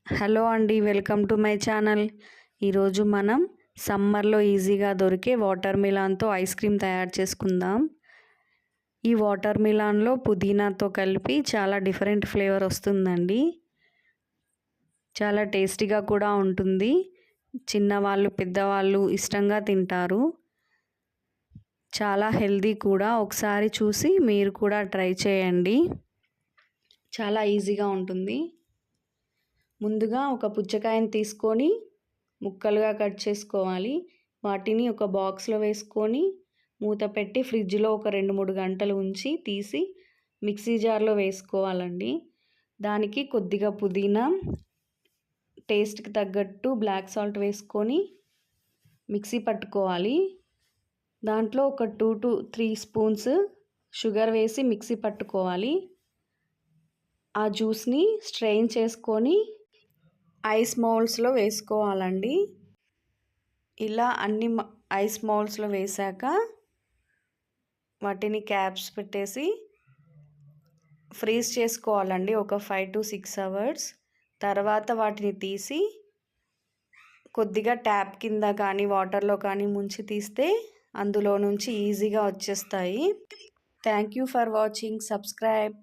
Hello అండి, welcome to my channel. ఈరోజు మనం సమ్మర్లో ఈజీగా దొరికే వాటర్ మిలాన్తో ఐస్ క్రీమ్ తయారు చేసుకుందాం. ఈ వాటర్ మిలాన్లో పుదీనాతో కలిపి చాలా డిఫరెంట్ ఫ్లేవర్ వస్తుందండి. చాలా టేస్టీగా కూడా ఉంటుంది. చిన్నవాళ్ళు పెద్దవాళ్ళు ఇష్టంగా తింటారు. చాలా హెల్దీ కూడా. ఒకసారి చూసి మీరు కూడా ట్రై చేయండి. చాలా ఈజీగా ఉంటుంది. ముందుగా ఒక పుచ్చకాయని తీసుకొని ముక్కలుగా కట్ చేసుకోవాలి. వాటిని ఒక బాక్స్లో వేసుకొని మూత పెట్టి ఫ్రిడ్జ్లో ఒక 2-3 గంటలు ఉంచి తీసి మిక్సీ జార్లో వేసుకోవాలండి. దానికి కొద్దిగా పుదీనా, టేస్ట్కి తగ్గట్టు బ్లాక్ సాల్ట్ వేసుకొని మిక్సీ పట్టుకోవాలి. దాంట్లో ఒక 2 to 3 స్పూన్స్ షుగర్ వేసి మిక్సీ పట్టుకోవాలి. ఆ జ్యూస్ని స్ట్రెయిన్ చేసుకొని ఐస్ మౌల్డ్స్లో వేసుకోవాలండి. ఇలా అన్ని ఐస్ మౌల్డ్స్లో వేసాక వాటిని క్యాప్స్ పెట్టేసి ఫ్రీజ్ చేసుకోవాలండి ఒక 5 to 6 అవర్స్. తర్వాత వాటిని తీసి కొద్దిగా ట్యాప్ కింద కానీ వాటర్లో కానీ ముంచి తీస్తే అందులో నుంచి ఈజీగా వచ్చేస్తాయి. Thank you for watching. Subscribe.